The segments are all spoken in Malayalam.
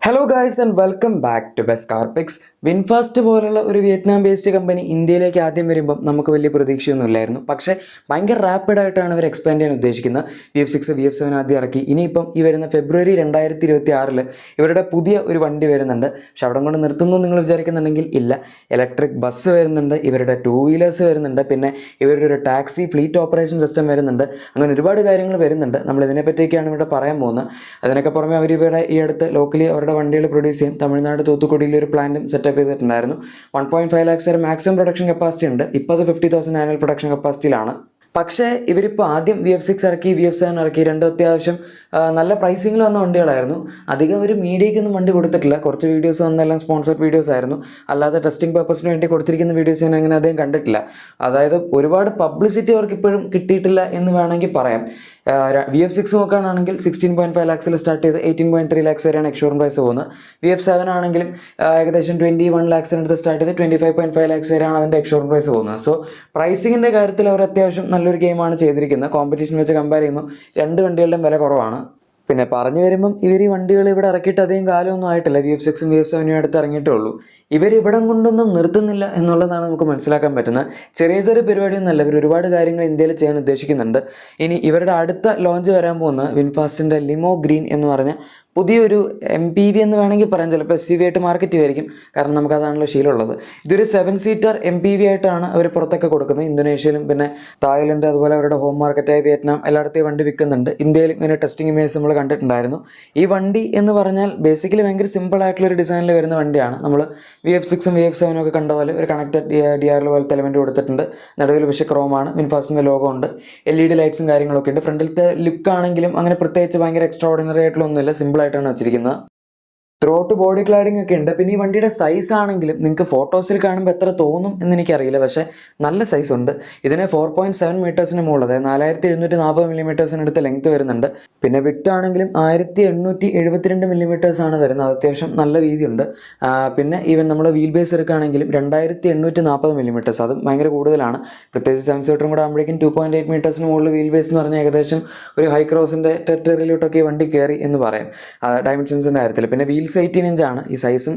Hello guys and welcome back to best car picks. VinFast പോലുള്ള ഒരു വിയറ്റ്നാം ബേസ്ഡ് കമ്പനി ഇന്ത്യയിലേക്ക് ആദ്യം വരുമ്പം നമുക്ക് വലിയ പ്രതീക്ഷയൊന്നും ഇല്ലായിരുന്നു. പക്ഷേ ഭയങ്കര റാപ്പിഡായിട്ടാണ് അവർ എക്സ്പാൻഡ് ചെയ്യാൻ ഉദ്ദേശിക്കുന്നത്. VF6 VF7 ആദ്യം ഇറക്കി. ഇനിയിപ്പം ഈ വരുന്ന ഫെബ്രുവരി 2026 ഇവരുടെ പുതിയ ഒരു വണ്ടി വരുന്നുണ്ട്. പക്ഷെ അവിടെ കൊണ്ട് നിർത്തുന്നു നിങ്ങൾ വിചാരിക്കുന്നുണ്ടെങ്കിൽ ഇല്ല. ഇലക്ട്രിക് ബസ് വരുന്നുണ്ട്, ഇവരുടെ 2 വീലേഴ്സ് വരുന്നുണ്ട്, പിന്നെ ഇവരുടെ ഒരു ടാക്സി ഫ്ലീറ്റ് ഓപ്പറേഷൻ സിസ്റ്റം വരുന്നുണ്ട്. അങ്ങനെ ഒരുപാട് കാര്യങ്ങൾ വരുന്നുണ്ട്. നമ്മൾ ഇതിനെപ്പറ്റിയൊക്കെയാണ് ഇവിടെ പറയാൻ പോകുന്നത്. അതിനൊക്കെ പുറമെ അവർ ഇവിടെ ഈ അടുത്ത് ലോക്കലി അവരുടെ വണ്ടികൾ പ്രൊഡ്യൂസ് ചെയ്യും. തമിഴ്നാട് തൂത്തുക്കുടിയിൽ ഒരു പ്ലാന്റും സെറ്റപ്പ് ചെയ്തിട്ടുണ്ടായിരുന്നു. 1.5 lakhs വരെ മാക്സിമം പ്രൊഡക്ഷൻ കപ്പാസിറ്റി ഉണ്ട്. ഇപ്പോൾ അത് 50,000 ആനുവൽ പ്രൊഡക്ഷൻ കപ്പാസിറ്റിയിലാണ്. പക്ഷേ ഇവരിപ്പോൾ ആദ്യം VF6 ഇറക്കി, VF7 ഇറക്കി. രണ്ടും അത്യാവശ്യം നല്ല പ്രൈസിങ്ങിൽ വന്ന വണ്ടികളായിരുന്നു. അധികം ഒരു മീഡിയയ്ക്കൊന്നും വണ്ടി കൊടുത്തിട്ടില്ല. കുറച്ച് വീഡിയോസ് വന്നെല്ലാം സ്പോൺസർഡ് വീഡിയോസ് ആയിരുന്നു. അല്ലാതെ ടെസ്റ്റിംഗ് പർപ്പസിന് വേണ്ടി കൊടുത്തിരിക്കുന്ന വീഡിയോസ് ഞാൻ അങ്ങനെ അധികം കണ്ടിട്ടില്ല. അതായത് ഒരുപാട് പബ്ലിസിറ്റി അവർക്ക് ഇപ്പോഴും കിട്ടിയിട്ടില്ല എന്ന് വേണമെങ്കിൽ പറയാം. VF6 നോക്കുകയാണെങ്കിൽ 16.5 lakhs സ്റ്റാർട്ട് ചെയ്ത് 18.3 lakhs വരെയാണ് എക്സ്ഷോറൂം പ്രൈസ് പോകുന്നത്. VF7 ആണെങ്കിലും ഏകദേശം 21 lakhs സ്റ്റാർട്ട് ചെയ്ത് 25.5 lakhs വരെയാണ് അതിൻ്റെ എക്സ്ഷോറൂം പ്രൈസ് പോകുന്നത്. സോ പ്രൈസിങ്ങിൻ്റെ കാര്യത്തിൽ അവർ അത്യാവശ്യം നല്ലൊരു ഗെയിമാണ് ചെയ്തിരിക്കുന്നത്. കോമ്പറ്റീഷൻ വെച്ച് കമ്പയർ ചെയ്യുമ്പോൾ രണ്ട് വണ്ടികളുടെയും വില കുറവാണ്. പിന്നെ പറഞ്ഞു വരുമ്പം ഇവർ ഈ വണ്ടികൾ ഇവിടെ ഇറക്കിയിട്ട് അധികം കാലമൊന്നും ആയിട്ടില്ല. VF6 VF7 അടുത്ത് ഇറങ്ങിയിട്ടേ ഉള്ളൂ. ഇവരിവിടം കൊണ്ടൊന്നും നിർത്തുന്നില്ല എന്നുള്ളതാണ് നമുക്ക് മനസ്സിലാക്കാൻ പറ്റുന്നത്. ചെറിയ ചെറിയ പരിപാടിയൊന്നുമല്ല, ഇവർ ഒരുപാട് കാര്യങ്ങൾ ഇന്ത്യയിൽ ചെയ്യാൻ ഉദ്ദേശിക്കുന്നുണ്ട്. ഇനി ഇവരുടെ അടുത്ത ലോഞ്ച് വരാൻ പോകുന്ന വിൻഫാസ്റ്റിൻ്റെ ലിമോ ഗ്രീൻ എന്ന് പറഞ്ഞ പുതിയൊരു MPV എന്ന് വേണമെങ്കിൽ പറയാം. ചിലപ്പോൾ SUV ആയിട്ട് മാർക്കറ്റ് ചെയ്യുമായിരിക്കും, കാരണം നമുക്കതാണല്ലോ ശീലമുള്ളത്. ഇതൊരു 7 സീറ്റർ MPV ആയിട്ടാണ് അവർ പുറത്തൊക്കെ കൊടുക്കുന്നത്. ഇന്തോനേഷ്യയിലും പിന്നെ തായ്ലൻഡ്, അതുപോലെ അവരുടെ ഹോം മാർക്കറ്റായ വിയറ്റ്നാം എല്ലായിടത്തും വണ്ടി വിൽക്കുന്നുണ്ട്. ഇന്ത്യയിലും ഇങ്ങനെ ടെസ്റ്റിംഗ് ഇമേജ് നമ്മൾ കണ്ടിട്ടുണ്ടായിരുന്നു. ഈ വണ്ടി എന്ന് പറഞ്ഞാൽ ബേസിക്കലി ഭയങ്കര സിമ്പിൾ ആയിട്ടുള്ളൊരു ഡിസൈനിൽ വരുന്ന വണ്ടിയാണ്. നമ്മൾ VF6 VF7 ഒക്കെ കണ്ട പോലെ ഒരു കണക്റ്റഡ് DRL പോലത്തെ എലമെൻറ്റ് കൊടുത്തിട്ടുണ്ട്. നടുവിൽ പക്ഷേ ക്രോമാണ്. വിൻഫാസ്റ്റിൻ്റെ ലോഗോ ഉണ്ട്. LED ലൈറ്റ്സും കാര്യങ്ങളൊക്കെ ഉണ്ട്. ഫ്രണ്ടിലത്തെ ലുക്ക് ആണെങ്കിലും അങ്ങനെ പ്രത്യേകിച്ച് ഭയങ്കര എക്സ്ട്രാ ഓർഡിനറി ആയിട്ടുള്ളൊന്നുമില്ല, സിമ്പിളായിട്ടാണ് വെച്ചിരിക്കുന്നത്. ത്രോട്ട് ബോഡി ക്ലാഡിംഗ് ഒക്കെ ഉണ്ട്. പിന്നെ ഈ വണ്ടിയുടെ സൈസ് ആണെങ്കിലും നിങ്ങൾക്ക് ഫോട്ടോസിൽ കാണുമ്പോൾ എത്ര തോന്നും എന്നെനിക്കറിയില്ല, പക്ഷേ നല്ല സൈസ് ഉണ്ട്. ഇതിന് 4.7 മീറ്റേഴ്സിന് മുകളിൽ, അതായത് 4740 മില്ലിമീറ്റേഴ്സിന് അടുത്ത് ലെങ്ത് വരുന്നുണ്ട്. പിന്നെ വിട്ട് ആണെങ്കിലും 1872 മില്ലിമീറ്റേഴ്സാണ് വരുന്നത്. അത് അത്യാവശ്യം നല്ല വീതിയുണ്ട്. പിന്നെ ഈവൻ നമ്മൾ വീൽ ബേസ് എടുക്കുകയാണെങ്കിലും 2840 മില്ലിമീറ്റേഴ്സ്, അതും ഭയങ്കര കൂടുതലാണ്. പ്രത്യേകിച്ച് 7 സീറ്ററും കൂടെ ആകുമ്പോഴേക്കും 2.8 മീറ്റേഴ്സിന് മുകളിൽ വീൽ ബേസ് എന്ന് പറഞ്ഞാൽ ഏകദേശം ഒരു ഹൈ ക്രോസിൻ്റെ ടെറിട്ടറിയിലോട്ടൊക്കെ വണ്ടി കയറി എന്ന് പറയാം ഡയമെൻഷൻസിൻ്റെ കാര്യത്തിൽ. പിന്നെ വീൽസ് 18 ഇഞ്ചാണ്. ഈ സൈസും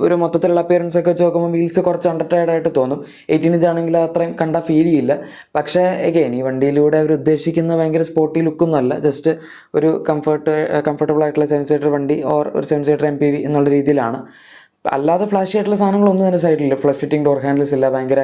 ഒരു മൊത്തത്തിലുള്ള അപ്പിയറൻസ് ഒക്കെ വെച്ച് നോക്കുമ്പോൾ വീൽസ് കുറച്ച് അണ്ടർടയർഡ് ആയിട്ട് തോന്നും. 18 ഇഞ്ചാണെങ്കിൽ അത്രയും കണ്ടാൽ ഫീൽ ചെയ്യില്ല. പക്ഷേ എഗെയിൻ ഈ വണ്ടിയിലൂടെ അവർ ഉദ്ദേശിക്കുന്ന ഭയങ്കര സ്പോർട്ടി ലുക്കൊന്നും അല്ല, ജസ്റ്റ് ഒരു കംഫർട്ടബിൾ ആയിട്ടുള്ള 7 സീറ്റർ വണ്ടി ഓർ ഒരു 7 സീറ്റർ MPV എന്നുള്ള രീതിയിലാണ്. അല്ലാതെ ഫ്ലാഷി ആയിട്ടുള്ള സാധനങ്ങളൊന്നും തന്നെ സൈഡിലില്ല. ഫ്ലഷ് ഫിറ്റിംഗ് ഡോർ ഹാൻഡിൽസ് ഇല്ല. ഭയങ്കര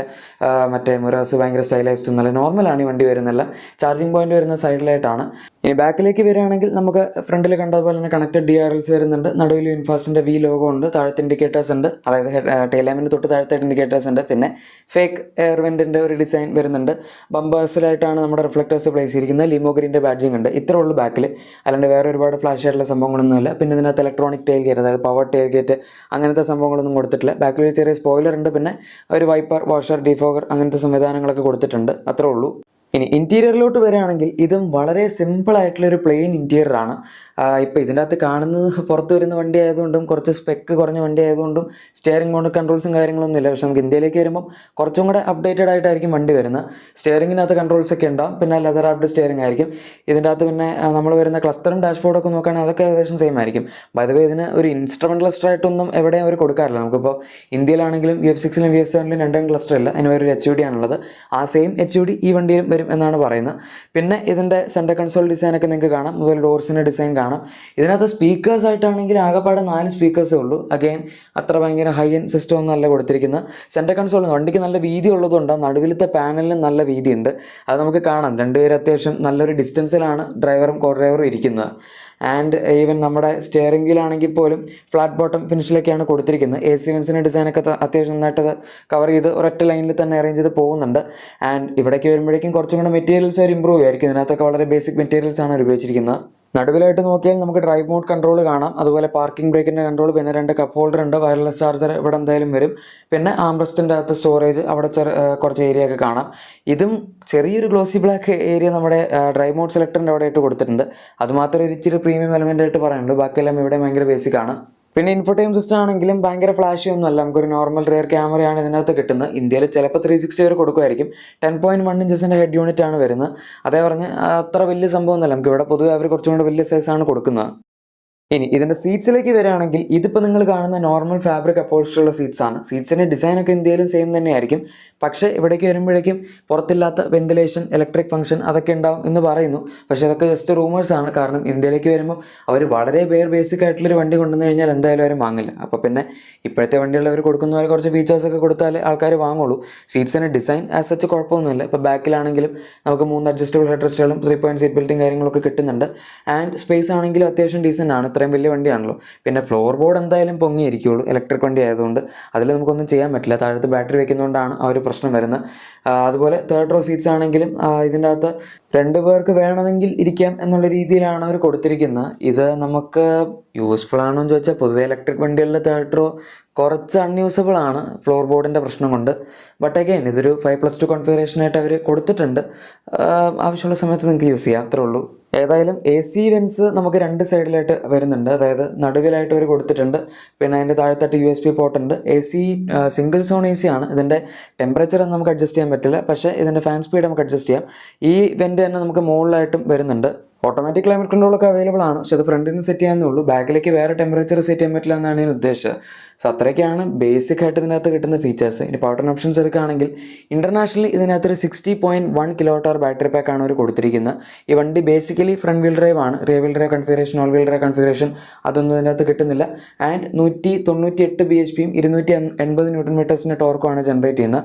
മറ്റേ മിറേഴ്സ് ഭയങ്കര സ്റ്റൈലൈസ്ഡ് ഒന്നുമല്ല, നോർമലാണ് ഈ വണ്ടി വരുന്നതെല്ലാം. ചാർജിങ് പോയിന്റ് വരുന്ന സൈഡിലായിട്ടാണ്. ഇനി ബാക്കിലേക്ക് വരികയാണെങ്കിൽ നമുക്ക് ഫ്രണ്ടിൽ കണ്ടതുപോലെ തന്നെ കണക്റ്റഡ് DRLs വരുന്നുണ്ട്. നടുവിൽ വിൻഫാസ്റ്റിൻ്റെ ലോഗോ ഉണ്ട്. താഴത്തെ ഇൻഡിക്കേറ്റേഴ്സ് ഉണ്ട്, അതായത് ടെയിൽ ലാമ്പിൻ്റെ തൊട്ട് താഴത്തായിട്ട് ഇൻഡിക്കേറ്റേഴ്സ് ഉണ്ട്. പിന്നെ ഫേക്ക് എയർ വെൻറ്റിൻ്റെ ഒരു ഡിസൈൻ വരുന്നുണ്ട്. ബമ്പേഴ്സിലായിട്ടാണ് നമ്മുടെ റിഫ്ലക്റ്റേഴ്സ് പ്ലേസ് ചെയ്തിരിക്കുന്നത്. ലിമോ ഗ്രീൻ്റെ ബാഡ്ജിങ് ഉണ്ട്. ഇത്രേ ഉള്ളൂ ബാക്കിൽ, അല്ലാണ്ട് വേറെ ഒരുപാട് ഫ്ലാഷ് ആയിട്ടുള്ള സംഭവങ്ങളൊന്നുമില്ല. പിന്നെ ഇതിനകത്ത് ഇലക്ട്രോണിക് ടെയിൽ ഗേറ്റ്, അതായത് പവർ ടെയിൽ ഗേറ്റ് അങ്ങനത്തെ സംഭവങ്ങളൊന്നും കൊടുത്തിട്ടില്ല. ബാക്കിൽ ഒരു ചെറിയ സ്പോയിലർ ഉണ്ട്. പിന്നെ ഒരു വൈപ്പർ, വാഷർ, ഡിഫോഗർ അങ്ങനത്തെ സംവിധാനങ്ങളൊക്കെ കൊടുത്തിട്ടുണ്ട്. അത്രേ ഉള്ളൂ. ഇനി ഇൻറ്റീരിയറിലോട്ട് വരികയാണെങ്കിൽ ഇതും വളരെ സിമ്പിളായിട്ടുള്ളൊരു പ്ലെയിൻ ഇൻറ്റീരിയറാണ്. ഇപ്പോൾ ഇതിൻ്റെ അകത്ത് കാണുന്നത് പുറത്ത് വരുന്ന വണ്ടി ആയതുകൊണ്ടും കുറച്ച് സ്പെക്ക് കുറഞ്ഞ വണ്ടി ആയതുകൊണ്ടും സ്റ്റിയറിംഗ് മോഡ് കൺട്രോൾസും കാര്യങ്ങളൊന്നും ഇല്ല. പക്ഷേ നമുക്ക് ഇന്ത്യയിലേക്ക് വരുമ്പം കുറച്ചും കൂടെ അപ്ഡേറ്റഡ് ആയിട്ടായിരിക്കും വണ്ടി വരുന്നത്. സ്റ്റിയറിങ്ങിനകത്ത് കൺട്രോൾസ് ഒക്കെ ഉണ്ടാവും. പിന്നെ ലെതർ റാപ്ഡ് സ്റ്റിയറിംഗ് ആയിരിക്കും ഇതിൻ്റെ അകത്ത്. പിന്നെ നമ്മൾ വരുന്ന ക്ലസ്റ്ററും ഡാഷ്ബോർഡൊക്കെ നോക്കുകയാണെങ്കിൽ അതൊക്കെ ഏകദേശം സെയിം ആയിരിക്കും. ബൈ ദ വേ ഇതിന് ഒരു ഇൻസ്ട്രുമെൻ്റ് ക്ലസ്റ്റർ ആയിട്ടൊന്നും എവിടെയും അവർ കൊടുക്കാറില്ല. നമുക്കിപ്പോൾ ഇന്ത്യയിലാണെങ്കിലും VF6 VF7 രണ്ടും ക്ലസ്റ്റർ ഇല്ല, അതിന് ഒരു HUD ആണുള്ളത്. ആ സെയിം HUD ഈ വണ്ടിയിലും വരും എന്നാണ് പറയുന്നത്. പിന്നെ ഇതിൻ്റെ സെൻറ്റർ കൺസോൾ ഡിസൈനൊക്കെ നിങ്ങൾക്ക് കാണാം. അതുപോലെ ഡോർസിൻ്റെ ഡിസൈൻ കാണാം. ഇതിനകത്ത് സ്പീക്കേഴ്സ് ആയിട്ടാണെങ്കിൽ ആകെപ്പാടെ 4 സ്പീക്കേഴ്സേ ഉള്ളൂ. അഗെയിൻ അത്ര ഭയങ്കര ഹൈ എൻഡ് സിസ്റ്റം ഒന്നും അല്ല കൊടുത്തിരിക്കുന്നത്. സെൻറ്റർ കൺസോൾ വണ്ടിക്ക് നല്ല വീതി ഉള്ളതുകൊണ്ട് നടുവിലത്തെ പാനലിന് നല്ല വീതിയുണ്ട്. അത് നമുക്ക് കാണാം. രണ്ടുപേരും അത്യാവശ്യം നല്ലൊരു ഡിസ്റ്റൻസിലാണ് ഡ്രൈവറും കോ ഡ്രൈവറും ഇരിക്കുന്നത്. ആൻഡ് ഈവൻ നമ്മുടെ സ്റ്റിയറിംഗ് വീലാണെങ്കിൽ പോലും ഫ്ലാറ്റ് ബോട്ടം ഫിനിഷിലൊക്കെയാണ് കൊടുത്തിരിക്കുന്നത്. AC വെൻസിൻ്റെ ഡിസൈനൊക്കെ അത്യാവശ്യം നന്നായിട്ട് കവർ ചെയ്ത് ഒരൊറ്റ ലൈനിൽ തന്നെ അറേഞ്ച് ചെയ്ത് പോകുന്നുണ്ട്. ആൻഡ് ഇവിടേക്ക് വരുമ്പോഴേക്കും കുറച്ചും കൂടെ മെറ്റീരിയൽസ് അവർ ഇമ്പ്രൂവ് ആയിരിക്കും. ഇതിനകത്തൊക്കെ വളരെ ബേസിക് മെറ്റീരിയൽസാണ് അവർ ഉപയോഗിച്ചിരിക്കുന്നത്. നടുവിലായിട്ട് നോക്കിയാൽ നമുക്ക് ഡ്രൈവ് മോഡ് കൺട്രോൾ കാണാം. അതുപോലെ പാർക്കിംഗ് ബ്രേക്കിൻ്റെ കൺട്രോൾ, പിന്നെ 2 കപ്പ് ഹോൾഡർ ഉണ്ട്. വയർലെസ് ചാർജർ ഇവിടെ എന്തായാലും വരും. പിന്നെ ആംബ്രസ്റ്റിൻ്റെ അകത്ത് സ്റ്റോറേജ്, അവിടെ കുറച്ച് ഏരിയ ഒക്കെ കാണാം. ഇതും ചെറിയൊരു ഗ്ലോസി ബ്ലാക്ക് ഏരിയ നമ്മുടെ ഡ്രൈവ് മോഡ് സെലക്ടറിൻ്റെ അവിടെ ആയിട്ട് കൊടുത്തിട്ടുണ്ട്. അതുമാത്രം ഒരു ഇച്ചിരി പ്രീമിയം എലമെൻ്റ് ആയിട്ട് പറയാനുള്ളൂ. ബാക്കിയെല്ലാം ഇവിടെ ഭയങ്കര ബേസിക് ആണ്. പിന്നെ ഇൻഫോടൈം സിസ്റ്റം ആണെങ്കിലും ഭയങ്കര ഫ്ലാഷി ഒന്നുമല്ല. നമുക്കൊരു നോർമൽ റിയർ ക്യാമറയാണ് ഇതിനകത്ത് കിട്ടുന്നത്. ഇന്ത്യയിൽ ചിലപ്പോൾ 360 വരെ കൊടുക്കുമായിരിക്കും. 10.1 ഇഞ്ചസിൻ്റെ ഹെഡ് യൂണിറ്റ് ആണ് വരുന്നത്. അതേ പറഞ്ഞ് അത്ര വലിയ സംഭവം ഒന്നുമല്ല. നമുക്ക് ഇവിടെ പൊതുവെ അവർ കുറച്ചും കൂടെ വലിയ സൈസാണ് കൊടുക്കുന്നത്. ഇനി ഇതിൻ്റെ സീറ്റ്സിലേക്ക് വരികയാണെങ്കിൽ ഇതിപ്പോൾ നിങ്ങൾ കാണുന്ന നോർമൽ ഫാബ്രിക് അപ്പോൾസ്റ്ററുള്ള സീറ്റ്സാണ്. സീറ്റ്സിൻ്റെ ഡിസൈനൊക്കെ ഇന്ത്യയിലും സെയിം തന്നെയായിരിക്കും. പക്ഷേ ഇവിടേക്ക് വരുമ്പോഴേക്കും പുറത്തില്ലാത്ത വെന്റിലേഷൻ, ഇലക്ട്രിക് ഫംഗ്ഷൻ അതൊക്കെ ഉണ്ടാവും എന്ന് പറയുന്നു. പക്ഷേ അതൊക്കെ ജസ്റ്റ് റൂമേഴ്സാണ്. കാരണം ഇന്ത്യയിലേക്ക് വരുമ്പോൾ അവർ വളരെ ബേസിക് ആയിട്ടുള്ളൊരു വണ്ടി കൊണ്ടുവന്നു കഴിഞ്ഞാൽ എന്തായാലും ആരും വാങ്ങില്ല. അപ്പോൾ പിന്നെ ഇപ്പോഴത്തെ വണ്ടികൾ അവർ കൊടുക്കുന്ന പോലെ കുറച്ച് ഫീച്ചേഴ്സൊക്കെ കൊടുത്താൽ ആൾക്കാർ വാങ്ങുള്ളൂ. സീറ്റ്സിൻ്റെ ഡിസൈൻ ആസ് സച്ച് കുഴപ്പമൊന്നുമില്ല. ഇപ്പോൾ ബാക്കിലാണെങ്കിലും നമുക്ക് 3 അഡ്ജസ്റ്റബിൾ ഹെഡ് റെസ്റ്റുകളും 3 പോയിൻറ്റ് സീറ്റ് ബെൽറ്റും കാര്യങ്ങളൊക്കെ കിട്ടുന്നുണ്ട്. ആൻഡ് സ്പേസ് ആണെങ്കിലും അത്യാവശ്യം ഡീസൻ്റ് ആണ്. ഇത്രയും വലിയ വണ്ടിയാണല്ലോ. പിന്നെ ഫ്ലോർ ബോർഡ് എന്തായാലും പൊങ്ങിയിരിക്കുള്ളൂ, ഇലക്ട്രിക് വണ്ടി ആയതുകൊണ്ട്. അതിൽ നമുക്കൊന്നും ചെയ്യാൻ പറ്റില്ല. താഴത്ത് ബാറ്ററി വെക്കുന്നതുകൊണ്ടാണ് ആ ഒരു പ്രശ്നം വരുന്നത്. അതുപോലെ തേർഡ് റോ സീറ്റ്സ് ആണെങ്കിലും ഇതിൻ്റെ അകത്ത് 2 പേർക്ക് വേണമെങ്കിൽ ഇരിക്കാം എന്നുള്ള രീതിയിലാണ് അവർ കൊടുത്തിരിക്കുന്നത്. ഇത് നമുക്ക് യൂസ്ഫുൾ ആണോ എന്ന് ചോദിച്ചാൽ പൊതുവേ ഇലക്ട്രിക് വണ്ടികളിൽ തേർഡ് റോ കുറച്ച് അൺയൂസബിൾ ആണ് ഫ്ലോർ ബോർഡിൻ്റെ പ്രശ്നം കൊണ്ട്. ബട്ട് അഗൈൻ ഇതൊരു 5+2 കോൺഫിഗറേഷനായിട്ട് അവർ കൊടുത്തിട്ടുണ്ട്. ആവശ്യമുള്ള സമയത്ത് നിങ്ങൾക്ക് യൂസ് ചെയ്യാം, അത്രേ ഉള്ളൂ. ഏതായാലും AC വെൻസ് നമുക്ക് 2 സൈഡിലായിട്ട് വരുന്നുണ്ട്. അതായത് നടുവിലായിട്ട് അവർ കൊടുത്തിട്ടുണ്ട്. പിന്നെ അതിൻ്റെ താഴത്തായിട്ട് USB പോർട്ട് ഉണ്ട്. AC സിംഗിൾ സോൺ AC ആണ്. ഇതിൻ്റെ ടെമ്പറേച്ചർ നമുക്ക് അഡ്ജസ്റ്റ് ചെയ്യാൻ പറ്റില്ല. പക്ഷേ ഇതിൻ്റെ ഫാൻ സ്പീഡ് നമുക്ക് അഡ്ജസ്റ്റ് ചെയ്യാം. ഈ വെൻ്റ് തന്നെ നമുക്ക് മുകളിലായിട്ടും വരുന്നുണ്ട്. ഓട്ടോമാറ്റിക് ക്ലൈമറ്റ് കൺട്രോളൊക്കെ അവൈലബിൾ ആണ്. പക്ഷെ അത് ഫ്രണ്ടിൽ നിന്ന് സെറ്റ് ചെയ്യാനേ ഉള്ളൂ. ബാക്കിലേക്ക് വേറെ ടെമ്പറേച്ചർ സെറ്റ് ചെയ്യാൻ പറ്റില്ല എന്നാണ് ഞാൻ ഉദ്ദേശിച്ചത്. സോ അത്രയൊക്കെയാണ് ബേസിക് ആയിട്ട് ഇതിനകത്ത് കിട്ടുന്ന ഫീച്ചേഴ്സ്. ഇനി പവർ ഓപ്ഷൻസ് എടുക്കുകയാണെങ്കിൽ ഇൻ്റർനാഷണലി ഇതിനകത്തൊരു 60.1 kWh ബാറ്ററി പാക്കാണ് അവർ കൊടുത്തിരിക്കുന്നത്. ഈ വണ്ടി ബേസിക്കലി ഫ്രണ്ട് വീൽ ഡ്രൈവ് ആണ്. Rear wheel drive configuration, all wheel drive configuration അതൊന്നും ഇതിനകത്ത് കിട്ടുന്നില്ല. ആൻഡ് 198 bhp 280 Nm ടോർക്കുമാണ് ജനറേറ്റ് ചെയ്യുന്നത്.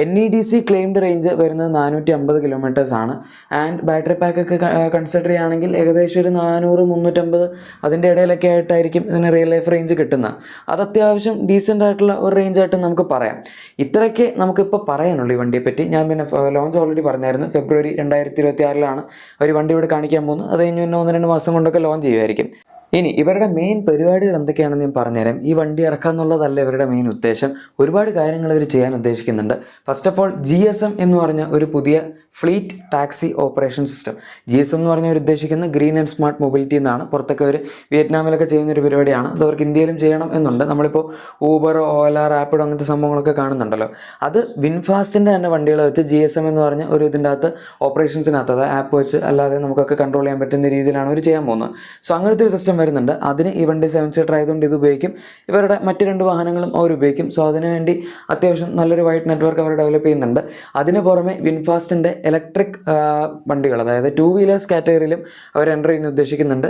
NEDC ക്ലെയിംഡ് റേഞ്ച് വരുന്നത് 450 km ആണ്. ആൻഡ് ബാറ്ററി പാക്കൊക്കെ കൺസിഡർ ചെയ്യുകയാണെങ്കിൽ ഏകദേശം ഒരു 400-350 അതിൻ്റെ ഇടയിലൊക്കെ ആയിട്ടായിരിക്കും ഇതിന് റിയൽ ലൈഫ് റേഞ്ച് കിട്ടുന്നത്. അത് അത്യാവശ്യം ഡീസൻ്റ് ആയിട്ടുള്ള ഒരു റേഞ്ചായിട്ട് നമുക്ക് പറയാം. ഇത്രയൊക്കെ നമുക്കിപ്പോൾ പറയാനുള്ളൂ ഈ വണ്ടിയെപ്പറ്റി. ഞാൻ പിന്നെ ലോഞ്ച് ഓൾറെഡി പറഞ്ഞായിരുന്നു. ഫെബ്രുവരി 2026 അവർ വണ്ടി ഇവിടെ കാണിക്കാൻ പോകുന്നത്. അത് കഴിഞ്ഞ് പിന്നെ 1-2 മാസം കൊണ്ടൊക്കെ ലോഞ്ച് ചെയ്യുമായിരിക്കും. ഇനി ഇവരുടെ മെയിൻ പരിപാടികൾ എന്തൊക്കെയാണെന്ന് ഞാൻ പറഞ്ഞുതരാം. ഈ വണ്ടി ഇറക്കുക എന്നുള്ളതല്ല ഇവരുടെ മെയിൻ ഉദ്ദേശം. ഒരുപാട് കാര്യങ്ങൾ ഇവർ ചെയ്യാൻ ഉദ്ദേശിക്കുന്നുണ്ട്. ഫസ്റ്റ് ഓഫ് ഓൾ GSM എന്ന് പറഞ്ഞ ഒരു പുതിയ fleet taxi operation system. GSM എന്ന് പറഞ്ഞാൽ അവർ ഉദ്ദേശിക്കുന്ന ഗ്രീൻ ആൻഡ് സ്മാർട്ട് മൊബിലിറ്റി എന്നാണ്. പുറത്തൊക്കെ അവർ വിയറ്റ്നാമിലൊക്കെ ചെയ്യുന്നൊരു പരിപാടിയാണ്. അത് അവർക്ക് ഇന്ത്യയിലും ചെയ്യണം എന്നുണ്ട്. നമ്മളിപ്പോൾ ഊബർ, ഓല, റാപ്പിഡോ അങ്ങനത്തെ സംഭവങ്ങളൊക്കെ കാണുന്നുണ്ടല്ലോ. അത് വിൻഫാസ്റ്റിൻ്റെ തന്നെ വണ്ടികൾ വെച്ച് GSM എന്ന് പറഞ്ഞ ഒരു ഇതിൻ്റെ അകത്ത് ഓപ്പറേഷൻസിനകത്ത്, അതായത് ആപ്പ് വെച്ച് അല്ലാതെ നമുക്കൊക്കെ കൺട്രോൾ ചെയ്യാൻ പറ്റുന്ന രീതിയിലാണ് അവർ ചെയ്യാൻ പോകുന്നത്. സോ അങ്ങനത്തെ ഒരു സിസ്റ്റം വരുന്നുണ്ട്. അതിന് ഈ വണ്ടി 7 സീറ്റർ ആയതുകൊണ്ട് ഇത് ഉപയോഗിക്കും. ഇവരുടെ മറ്റ് 2 വാഹനങ്ങളും അവർ ഉപയോഗിക്കും. സോ അതിനുവേണ്ടി അത്യാവശ്യം നല്ലൊരു വൈഡ് നെറ്റ്വർക്ക് അവർ ഡെവലപ്പ് ചെയ്യുന്നുണ്ട്. അതിന് പുറമെ വിൻഫാസ്റ്റിൻ്റെ ഇലക്ട്രിക് വണ്ടികൾ, അതായത് 2 വീലേഴ്സ് കാറ്റഗറിയിലും അവർ എൻ്റർ ചെയ്യാൻ ഉദ്ദേശിക്കുന്നുണ്ട്.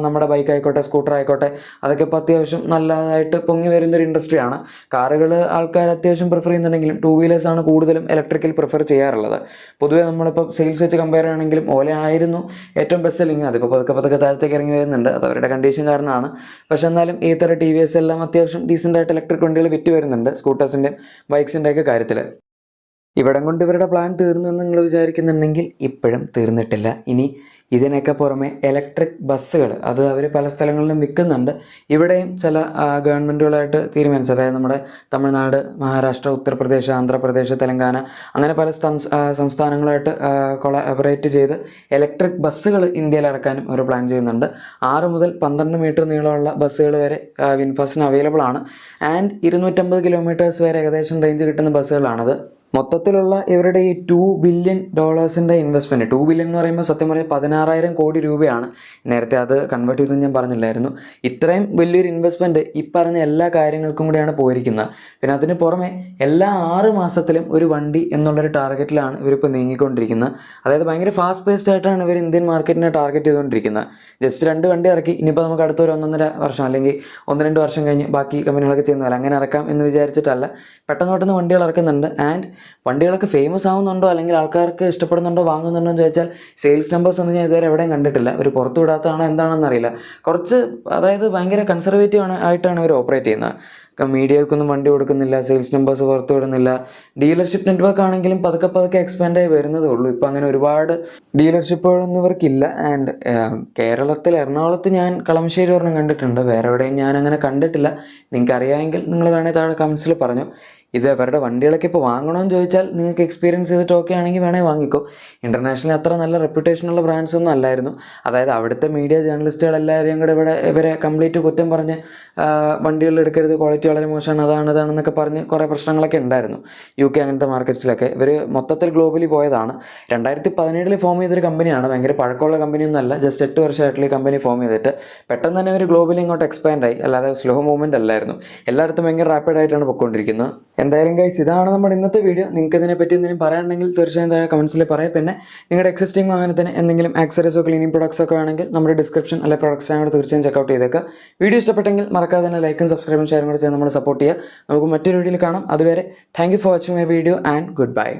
നമ്മുടെ ബൈക്ക് ആയിക്കോട്ടെ, സ്കൂട്ടർ ആയിക്കോട്ടെ, അതൊക്കെ ഇപ്പോൾ അത്യാവശ്യം നല്ലതായിട്ട് പൊങ്ങി വരുന്നൊരു ഇൻഡസ്ട്രിയാണ്. കാറുകൾ ആൾക്കാർ അത്യാവശ്യം പ്രിഫർ ചെയ്യുന്നുണ്ടെങ്കിലും 2 വീലേഴ്സാണ് കൂടുതലും ഇലക്ട്രിക്കൽ പ്രിഫർ ചെയ്യാറുള്ളത്. പൊതുവേ നമ്മളിപ്പോൾ സെയിൽസ് വെച്ച് കമ്പയർ ചെയ്യുകയാണെങ്കിലും ഓല ആയിരുന്നു ഏറ്റവും ബെസ്റ്റ് സെല്ലിങ്. അതിപ്പോൾ പതുക്കെ താഴത്തേക്ക് ഇറങ്ങി വരുന്നുണ്ട്. അത് അവരുടെ കണ്ടീഷൻ കാരണമാണ്. പക്ഷെ എന്നാലും ഈത്തര TVS എല്ലാം അത്യാവശ്യം ഡീസൻ്റായിട്ട് ഇലക്ട്രിക് വണ്ടികൾ വിറ്റ് വരുന്നുണ്ട് സ്കൂട്ടേഴ്സിൻ്റെയും ബൈക്സിൻ്റെയൊക്കെ കാര്യത്തിൽ. ഇവിടം കൊണ്ട് ഇവരുടെ പ്ലാൻ തീർന്നു എന്ന് നിങ്ങൾ വിചാരിക്കുന്നുണ്ടെങ്കിൽ ഇപ്പോഴും തീർന്നിട്ടില്ല. ഇനി ഇതിനൊക്കെ പുറമെ ഇലക്ട്രിക് ബസ്സുകൾ അത് അവർ പല സ്ഥലങ്ങളിലും വിൽക്കുന്നുണ്ട്. ഇവിടെയും ചില ഗവൺമെൻറ്റുകളായിട്ട് തീരുമാനിച്ചു, അതായത് നമ്മുടെ തമിഴ്നാട്, മഹാരാഷ്ട്ര, ഉത്തർപ്രദേശ്, ആന്ധ്രാപ്രദേശ്, തെലങ്കാന അങ്ങനെ പല സംസ്ഥാനങ്ങളായിട്ട് കൊളാബറേറ്റ് ചെയ്ത് ഇലക്ട്രിക് ബസ്സുകൾ ഇന്ത്യയിൽ ഇറക്കാനും ഒരു പ്ലാൻ ചെയ്യുന്നുണ്ട്. 6 മുതൽ 12 മീറ്റർ നീളമുള്ള ബസ്സുകൾ വരെ വിൻഫാസ്റ്റിന് അവൈലബിൾ ആണ്. ആൻഡ് 250 കിലോമീറ്റേഴ്സ് വരെ ഏകദേശം റേഞ്ച് കിട്ടുന്ന ബസ്സുകളാണത്. മൊത്തത്തിലുള്ള ഇവരുടെ ഈ $2 ബില്യൺ ഇൻവെസ്റ്റ്മെൻറ്റ്, 2 ബില്യൺ എന്ന് പറയുമ്പോൾ സത്യം പറഞ്ഞാൽ 16,000 കോടി രൂപയാണ്. നേരത്തെ അത് കൺവേർട്ട് ചെയ്തെന്ന് ഞാൻ പറഞ്ഞില്ലായിരുന്നു. ഇത്രയും വലിയൊരു ഇൻവെസ്റ്റ്മെൻറ്റ് ഈ പറഞ്ഞ എല്ലാ കാര്യങ്ങൾക്കും കൂടിയാണ് പോയിരിക്കുന്നത്. പിന്നെ അതിന് പുറമെ എല്ലാ 6 മാസത്തിലും ഒരു വണ്ടി എന്നുള്ളൊരു ടാർഗറ്റിലാണ് ഇവരിപ്പോൾ നീങ്ങിക്കൊണ്ടിരിക്കുന്നത്. അതായത് ഭയങ്കര ഫാസ്റ്റ് പേസ്ഡ് ആയിട്ടാണ് ഇവർ ഇന്ത്യൻ മാർക്കറ്റിനെ ടാർഗറ്റ് ചെയ്തുകൊണ്ടിരിക്കുന്നത്. ജസ്റ്റ് 2 വണ്ടി ഇറക്കി, ഇനിയിപ്പോൾ നമുക്ക് അടുത്തൊരു 1.5 വർഷം അല്ലെങ്കിൽ 1-2 വർഷം കഴിഞ്ഞ് ബാക്കി കമ്പനികളൊക്കെ ചെയ്യുന്നതല്ല, അങ്ങനെ ഇറക്കാം എന്ന് വിചാരിച്ചിട്ടല്ല. പെട്ടെന്ന് വണ്ടികൾ ഇറക്കുന്നുണ്ട്. ആൻഡ് വണ്ടികളൊക്കെ ഫേമസ് ആവുന്നുണ്ടോ അല്ലെങ്കിൽ ആൾക്കാർക്ക് ഇഷ്ടപ്പെടുന്നുണ്ടോ, വാങ്ങുന്നുണ്ടോ എന്ന് ചോദിച്ചാൽ സെയിൽസ് നമ്പേഴ്സ് ഒന്നും ഞാൻ ഇതുവരെ എവിടെയും കണ്ടിട്ടില്ല. ഒരു പുറത്തു വിടാത്തതാണോ എന്താണെന്ന് അറിയില്ല. കുറച്ച് അതായത് ഭയങ്കര കൺസർവേറ്റീവ് ആയിട്ടാണ് ഇവർ ഓപ്പറേറ്റ് ചെയ്യുന്നത്. മീഡിയകൾക്കൊന്നും വണ്ടി കൊടുക്കുന്നില്ല, സെയിൽസ് നമ്പേഴ്സ് പുറത്തു വിടുന്നില്ല. ഡീലർഷിപ്പ് നെറ്റ്വർക്ക് ആണെങ്കിലും പതുക്കെ എക്സ്പാൻഡ് ആയി വരുന്നതേ ഉള്ളൂ. ഇപ്പോൾ അങ്ങനെ ഒരുപാട് ഡീലർഷിപ്പുകളൊന്നും ഇവർക്കില്ല. ആൻഡ് കേരളത്തിൽ എറണാകുളത്ത് ഞാൻ കളമശ്ശേരി ഒരെണ്ണം കണ്ടിട്ടുണ്ട്, വേറെ എവിടെയും ഞാൻ അങ്ങനെ കണ്ടിട്ടില്ല. നിങ്ങൾക്ക് അറിയാമെങ്കിൽ നിങ്ങൾ വേണേൽ താഴെ കമൻസിൽ പറഞ്ഞു. ഇത് അവരുടെ വണ്ടികളൊക്കെ ഇപ്പോൾ വാങ്ങണമെന്ന് ചോദിച്ചാൽ നിങ്ങൾക്ക് എക്സ്പീരിയൻസ് ചെയ്തിട്ട് ഓക്കെ ആണെങ്കിൽ വേണേൽ വാങ്ങിക്കോ. ഇൻ്റർനാഷണലി അത്ര നല്ല റെപ്യൂട്ടേഷനുള്ള ബ്രാൻഡ്സ് ഒന്നും അല്ലായിരുന്നു. അതായത് അവിടുത്തെ മീഡിയ ജേർണലിസ്റ്റുകൾ എല്ലാവരെയും കൂടെ ഇവരെ കംപ്ലീറ്റ് കുറ്റം പറഞ്ഞ് വണ്ടികൾ എടുക്കരുത്, ക്വാളിറ്റി വളരെ മോശമാണ്, ഇതാണെന്നൊക്കെ പറഞ്ഞ് കുറേ പ്രശ്നങ്ങളൊക്കെ ഉണ്ടായിരുന്നു. UK അങ്ങനത്തെ മാർക്കറ്റ്സിലൊക്കെ ഇവർ മൊത്തത്തിൽ ഗ്ലോബലി പോയതാണ്. 2017 ഫോം ചെയ്തൊരു കമ്പനിയാണ്, ഭയങ്കര പഴക്കമുള്ള കമ്പനിയൊന്നുമല്ല, ജസ്റ്റ് 8 വർഷമായിട്ടുള്ള ഈ കമ്പനി ഫോം ചെയ്തിട്ട് പെട്ടെന്ന് തന്നെ ഇവർ ഗ്ലോബലി ഇങ്ങോട്ട് എക്സ്പാൻഡ് ആയി. അല്ലാതെ സ്ലോ മൂവ്മെൻ്റ് അല്ലായിരുന്നു, എല്ലായിടത്തും ഭയങ്കര റാപ്പിഡായിട്ടാണ് പൊയ്ക്കൊണ്ടിരിക്കുന്നത്. എന്തായാലും ഗൈസ്, ഇതാണ് നമ്മുടെ ഇന്നത്തെ വീഡിയോ. നിങ്ങൾക്ക് ഇതിനെപ്പറ്റി എന്തെങ്കിലും പറയാനുണ്ടെങ്കിൽ തീർച്ചയായും താഴെ കമൻസിൽ പറയാം. പിന്നെ നിങ്ങളുടെ എക്സിസ്റ്റിംഗ് വാഹനത്തിന് എന്തെങ്കിലും ആക്സറീസോ ക്ലീനിങ് പ്രൊഡക്ട്സ് ഒക്കെ വേണമെങ്കിൽ നമ്മുടെ ഡിസ്ക്രിപ്ഷൻ അല്ലെങ്കിൽ പ്രൊഡക്ട്സ് ചാനൽ തീർച്ചയായും ചെക്കൗട്ട് ചെയ്തേക്കുക. വീഡിയോ ഇഷ്ടപ്പെട്ടെങ്കിൽ മറക്കാതെ തന്നെ ലൈക്കും സബ്സ്ക്രൈബും ഷെയറും കൂടെ ചെയ്ത് നമ്മളെ സപ്പോർട്ട് ചെയ്യുക. നമുക്ക് മറ്റൊരു വീഡിയോയിൽ കാണാം. അതുവരെ thank you for watching my video and good bye.